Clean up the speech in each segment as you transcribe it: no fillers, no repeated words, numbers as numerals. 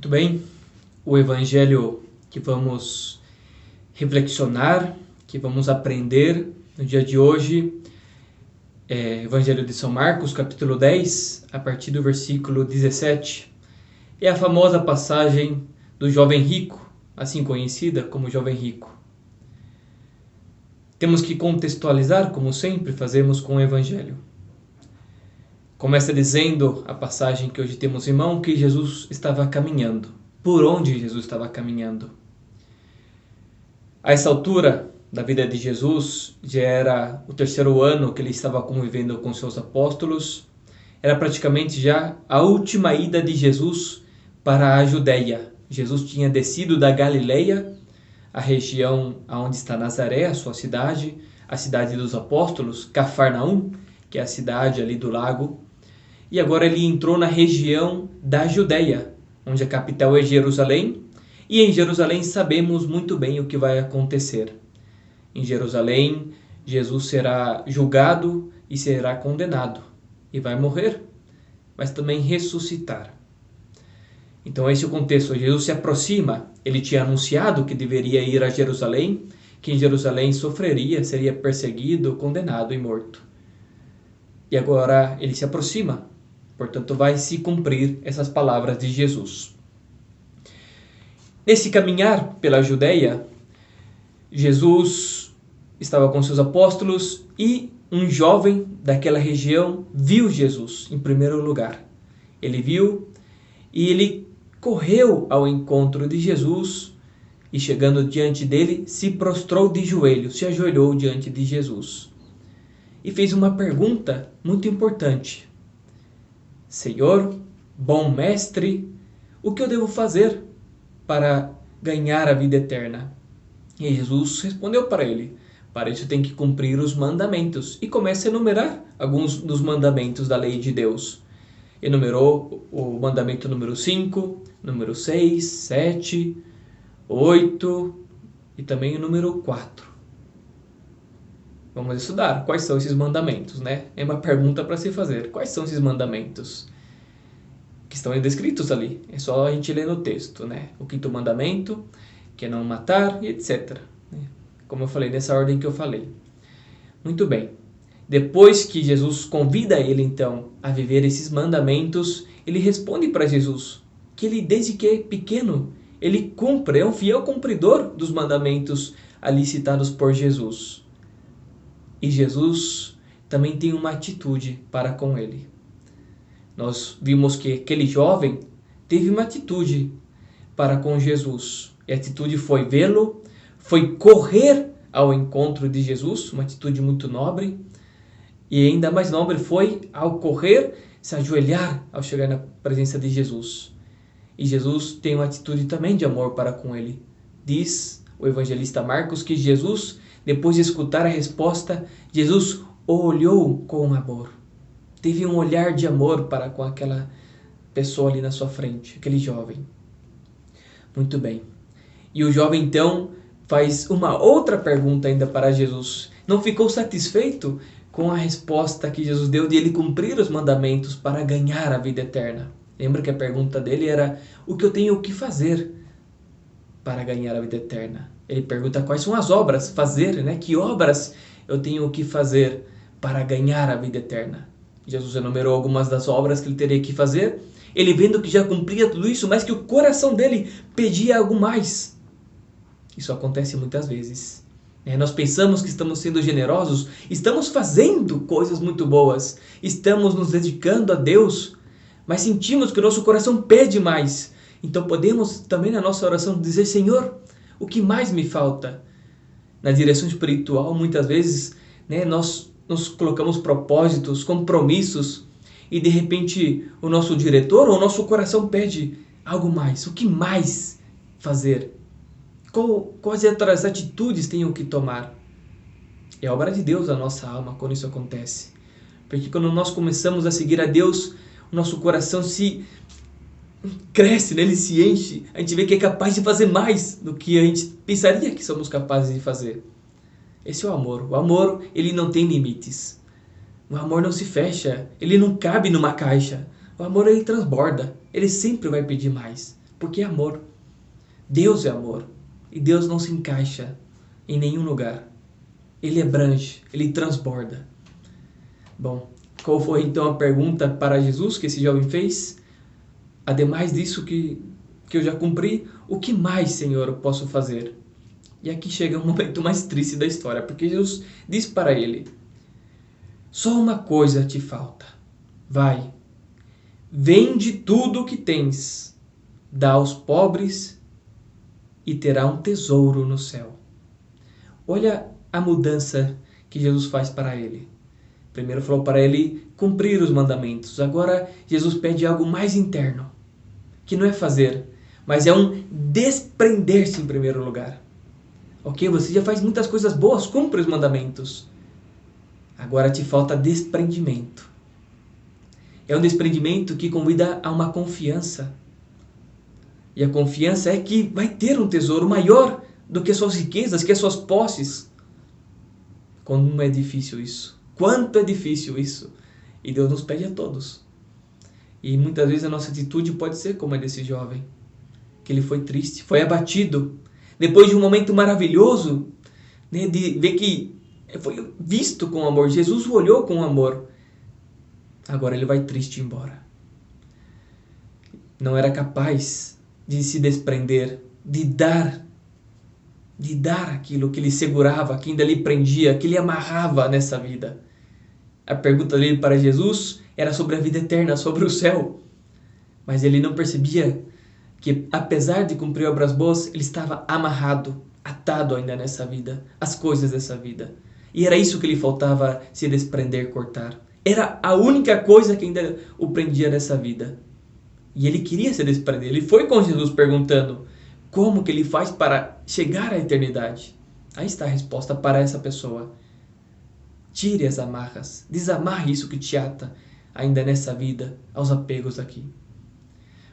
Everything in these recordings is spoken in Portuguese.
Muito bem, o evangelho que vamos reflexionar, que vamos aprender no dia de hoje é o Evangelho de São Marcos, capítulo 10, a partir do versículo 17. É a famosa passagem do jovem rico, assim conhecida como jovem rico. Temos que contextualizar, como sempre fazemos com o evangelho. Começa dizendo a passagem que hoje temos em mão que Jesus estava caminhando. Por onde Jesus estava caminhando? A essa altura da vida de Jesus, já era o terceiro ano que ele estava convivendo com seus apóstolos. Era praticamente já a última ida de Jesus para a Judeia. Jesus tinha descido da Galileia, a região onde está Nazaré, a sua cidade, a cidade dos apóstolos, Cafarnaum, que é a cidade ali do lago. E agora ele entrou na região da Judeia, onde a capital é Jerusalém. E em Jerusalém sabemos muito bem o que vai acontecer. Em Jerusalém, Jesus será julgado e será condenado. E vai morrer, mas também ressuscitar. Então esse é o contexto. Jesus se aproxima. Ele tinha anunciado que deveria ir a Jerusalém, que em Jerusalém sofreria, seria perseguido, condenado e morto. E agora ele se aproxima. Portanto, vai se cumprir essas palavras de Jesus. Nesse caminhar pela Judeia, Jesus estava com seus apóstolos e um jovem daquela região viu Jesus em primeiro lugar. Ele viu e ele correu ao encontro de Jesus e, chegando diante dele, se prostrou de joelhos, se ajoelhou diante de Jesus e fez uma pergunta muito importante. Senhor, bom mestre, o que eu devo fazer para ganhar a vida eterna? E Jesus respondeu para ele: para isso tem que cumprir os mandamentos. E começa a enumerar alguns dos mandamentos da lei de Deus. Enumerou o mandamento número 5, número 6, 7, 8 e também o número 4. Vamos estudar quais são esses mandamentos, né? É uma pergunta para se fazer. Quais são esses mandamentos? Que estão descritos ali. É só a gente ler no texto, né? O quinto mandamento, que é não matar, e etc. Como eu falei, nessa ordem que eu falei. Muito bem. Depois que Jesus convida ele, então, a viver esses mandamentos, ele responde para Jesus que ele, desde que é pequeno, ele cumpre, é um fiel cumpridor dos mandamentos ali citados por Jesus. E Jesus também tem uma atitude para com ele. Nós vimos que aquele jovem teve uma atitude para com Jesus. E a atitude foi vê-lo, foi correr ao encontro de Jesus, uma atitude muito nobre. E ainda mais nobre foi, ao correr, se ajoelhar ao chegar na presença de Jesus. E Jesus tem uma atitude também de amor para com ele. Diz o evangelista Marcos que Jesus, depois de escutar a resposta, Jesus o olhou com amor. Teve um olhar de amor para com aquela pessoa ali na sua frente, aquele jovem. Muito bem. E o jovem então faz uma outra pergunta ainda para Jesus. Não ficou satisfeito com a resposta que Jesus deu de ele cumprir os mandamentos para ganhar a vida eterna. Lembra que a pergunta dele era: o que eu tenho que fazer para ganhar a vida eterna? Ele pergunta quais são as obras, fazer, né? Que obras eu tenho que fazer para ganhar a vida eterna? Jesus enumerou algumas das obras que ele teria que fazer. Ele, vendo que já cumpria tudo isso, mas que o coração dele pedia algo mais. Isso acontece muitas vezes. Nós pensamos que estamos sendo generosos, estamos fazendo coisas muito boas, estamos nos dedicando a Deus, mas sentimos que o nosso coração pede mais. Então podemos também na nossa oração dizer: Senhor, o que mais me falta? Na direção espiritual, muitas vezes, nós nos colocamos propósitos, compromissos, e de repente o nosso diretor ou o nosso coração pede algo mais. O que mais fazer? Quais outras atitudes tenho que tomar? É obra de Deus a nossa alma quando isso acontece. Porque quando nós começamos a seguir a Deus, o nosso coração se cresce, ele se enche. A gente vê que é capaz de fazer mais do que a gente pensaria que somos capazes de fazer. Esse é o amor. O amor, ele não tem limites. O amor não se fecha. Ele não cabe numa caixa. O amor, ele transborda. Ele sempre vai pedir mais. Porque é amor. Deus é amor. E Deus não se encaixa em nenhum lugar. Ele abrange, ele transborda. Bom, qual foi então a pergunta para Jesus que esse jovem fez? Ademais disso que eu já cumpri, o que mais, Senhor, eu posso fazer? E aqui chega um momento mais triste da história, porque Jesus diz para ele: só uma coisa te falta. Vai, vende tudo o que tens, dá aos pobres e terá um tesouro no céu. Olha a mudança que Jesus faz para ele. Primeiro falou para ele cumprir os mandamentos. Agora Jesus pede algo mais interno, que não é fazer, mas é um desprender-se em primeiro lugar. Ok, você já faz muitas coisas boas, cumpre os mandamentos. Agora te falta desprendimento. É um desprendimento que convida a uma confiança. E a confiança é que vai ter um tesouro maior do que suas riquezas, que as suas posses. Como é difícil isso. Quanto é difícil isso. E Deus nos pede a todos. E muitas vezes a nossa atitude pode ser como a desse jovem. Que ele foi triste, foi abatido. Depois de um momento maravilhoso, né, de ver que foi visto com amor. Jesus o olhou com amor. Agora ele vai triste embora. Não era capaz de se desprender, de dar aquilo que lhe segurava, que ainda lhe prendia, que lhe amarrava nessa vida. A pergunta dele para Jesus era sobre a vida eterna, sobre o céu. Mas ele não percebia que, apesar de cumprir obras boas, ele estava amarrado, atado ainda nessa vida, às coisas dessa vida. E era isso que lhe faltava se desprender, cortar. Era a única coisa que ainda o prendia nessa vida. E ele queria se desprender. Ele foi com Jesus perguntando como que ele faz para chegar à eternidade. Aí está a resposta para essa pessoa. Tire as amarras, desamarre isso que te ata ainda nessa vida, aos apegos aqui.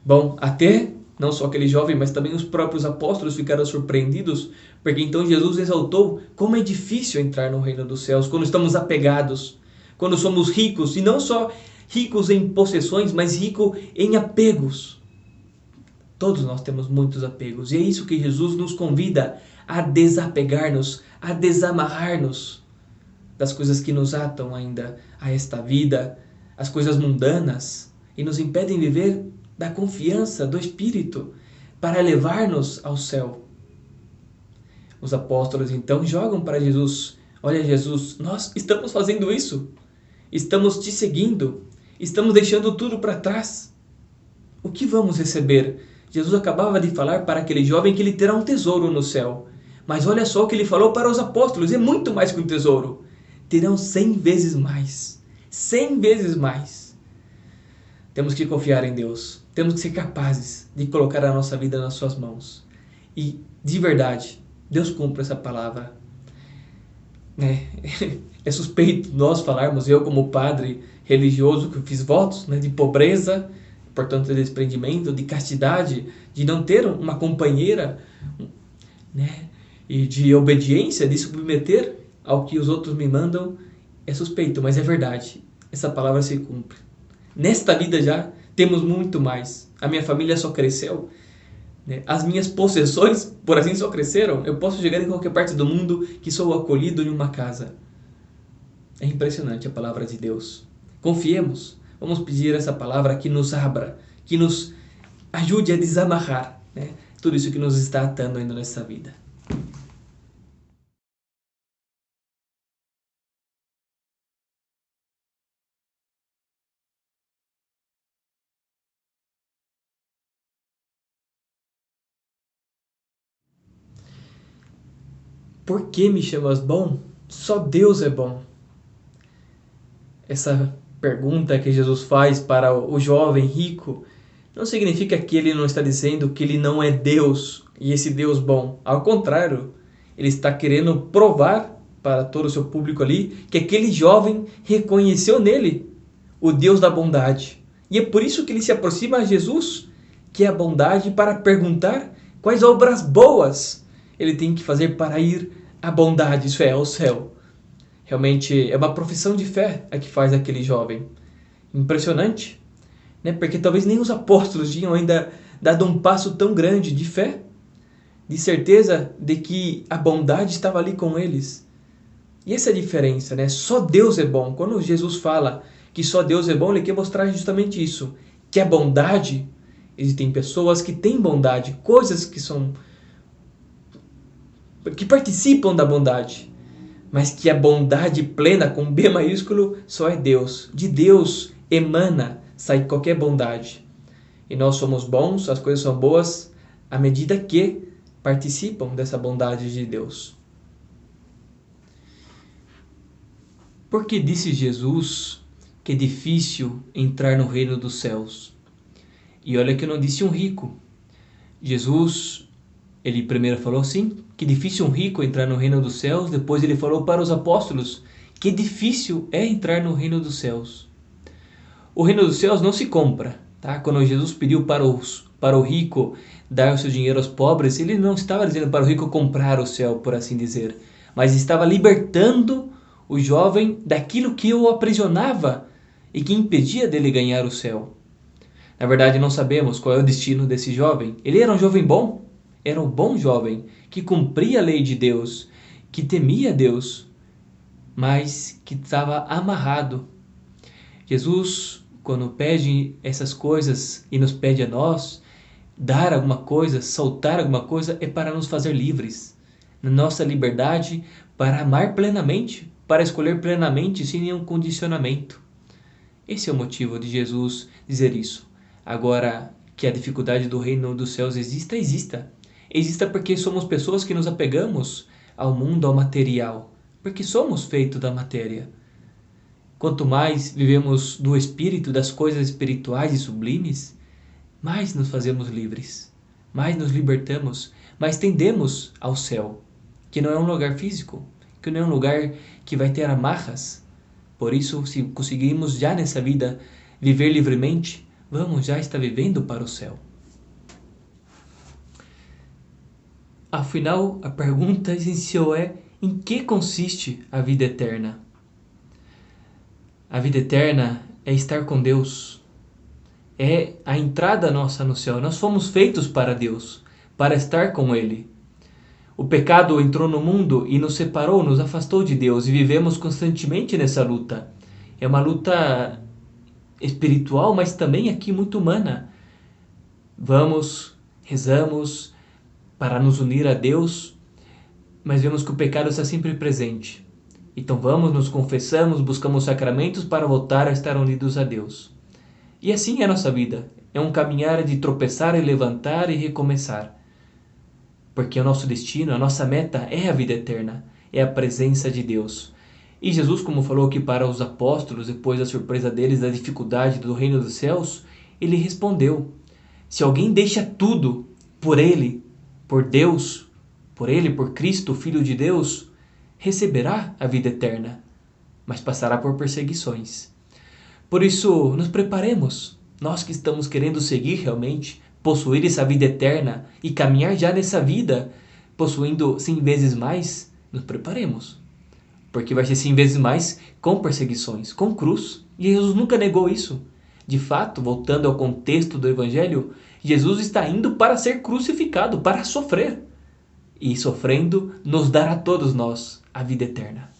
Bom, até não só aquele jovem, mas também os próprios apóstolos ficaram surpreendidos, porque então Jesus exaltou como é difícil entrar no reino dos céus quando estamos apegados, quando somos ricos, e não só ricos em possessões, mas ricos em apegos. Todos nós temos muitos apegos, e é isso que Jesus nos convida a desapegar-nos, a desamarrar-nos das coisas que nos atam ainda a esta vida, as coisas mundanas, e nos impedem viver da confiança do Espírito para levar-nos ao céu. Os apóstolos então jogam para Jesus: olha, Jesus, nós estamos fazendo isso, estamos te seguindo, estamos deixando tudo para trás. O que vamos receber? Jesus acabava de falar para aquele jovem que ele terá um tesouro no céu. Mas olha só o que ele falou para os apóstolos, é muito mais que um tesouro. Terão 100 vezes mais. 100 vezes mais. Temos que confiar em Deus. Temos que ser capazes de colocar a nossa vida nas suas mãos. E, de verdade, Deus cumpre essa palavra. É suspeito nós falarmos, eu como padre religioso que fiz votos de pobreza, portanto de desprendimento, de castidade, de não ter uma companheira, e de obediência, de submeter ao que os outros me mandam. É suspeito, mas é verdade. Essa palavra se cumpre. Nesta vida já temos muito mais. A minha família só cresceu. As minhas possessões, por assim, só cresceram. Eu posso chegar em qualquer parte do mundo que sou acolhido em uma casa. É impressionante a palavra de Deus. Confiemos. Vamos pedir essa palavra que nos abra, que nos ajude a desamarrar tudo isso que nos está atando ainda nessa vida. Por que me chamas bom? Só Deus é bom. Essa pergunta que Jesus faz para o jovem rico não significa que ele não está dizendo que ele não é Deus e esse Deus bom. Ao contrário, ele está querendo provar para todo o seu público ali que aquele jovem reconheceu nele o Deus da bondade. E é por isso que ele se aproxima a Jesus, que é a bondade, para perguntar quais obras boas ele tem que fazer para ir à bondade, isso é, ao céu. Realmente é uma profissão de fé a que faz aquele jovem. Impressionante, porque talvez nem os apóstolos tinham ainda dado um passo tão grande de fé, de certeza de que a bondade estava ali com eles. E essa é a diferença, né? Só Deus é bom. Quando Jesus fala que só Deus é bom, ele quer mostrar justamente isso, que a bondade, existem pessoas que têm bondade, coisas que participam da bondade, mas que a bondade plena, com B maiúsculo, só é Deus. De Deus emana, sai qualquer bondade. E nós somos bons, as coisas são boas, à medida que participam dessa bondade de Deus. Porque disse Jesus que é difícil entrar no reino dos céus? E olha que eu não disse um rico. Jesus, ele primeiro falou assim, que difícil um rico entrar no reino dos céus. Depois ele falou para os apóstolos que difícil é entrar no reino dos céus. O reino dos céus não se compra, tá? Quando Jesus pediu para o rico dar o seu dinheiro aos pobres, ele não estava dizendo para o rico comprar o céu, por assim dizer, mas estava libertando o jovem daquilo que o aprisionava e que impedia dele ganhar o céu. Na verdade, não sabemos qual é o destino desse jovem. Ele era um jovem bom, era um bom jovem que cumpria a lei de Deus, que temia Deus, mas que estava amarrado. Jesus, quando pede essas coisas e nos pede a nós, dar alguma coisa, soltar alguma coisa, é para nos fazer livres. Na nossa liberdade, para amar plenamente, para escolher plenamente, sem nenhum condicionamento. Esse é o motivo de Jesus dizer isso. Agora, que a dificuldade do reino dos céus exista, exista. Exista porque somos pessoas que nos apegamos ao mundo, ao material. Porque somos feitos da matéria. Quanto mais vivemos do Espírito, das coisas espirituais e sublimes, mais nos fazemos livres, mais nos libertamos, mais tendemos ao céu, que não é um lugar físico, que não é um lugar que vai ter amarras. Por isso, se conseguirmos já nessa vida viver livremente, vamos já estar vivendo para o céu. Afinal, a pergunta essencial é: em que consiste a vida eterna? A vida eterna é estar com Deus. É a entrada nossa no céu. Nós fomos feitos para Deus, para estar com Ele. O pecado entrou no mundo e nos separou, nos afastou de Deus, e vivemos constantemente nessa luta. É uma luta espiritual, mas também aqui muito humana. Vamos, rezamos para nos unir a Deus, mas vemos que o pecado está sempre presente. Então vamos, nos confessamos, buscamos sacramentos para voltar a estar unidos a Deus. E assim é a nossa vida. É um caminhar de tropeçar e levantar e recomeçar. Porque o nosso destino, a nossa meta é a vida eterna, é a presença de Deus. E Jesus, como falou aqui para os apóstolos, depois da surpresa deles, da dificuldade do reino dos céus, ele respondeu: se alguém deixa tudo por ele, por Deus, por ele, por Cristo, Filho de Deus, receberá a vida eterna, mas passará por perseguições. Por isso, nos preparemos, nós que estamos querendo seguir realmente, possuir essa vida eterna e caminhar já nessa vida, possuindo 100 vezes mais, nos preparemos. Porque vai ser 100 vezes mais com perseguições, com cruz. E Jesus nunca negou isso. De fato, voltando ao contexto do Evangelho, Jesus está indo para ser crucificado, para sofrer. E sofrendo, nos dará a todos nós a vida eterna.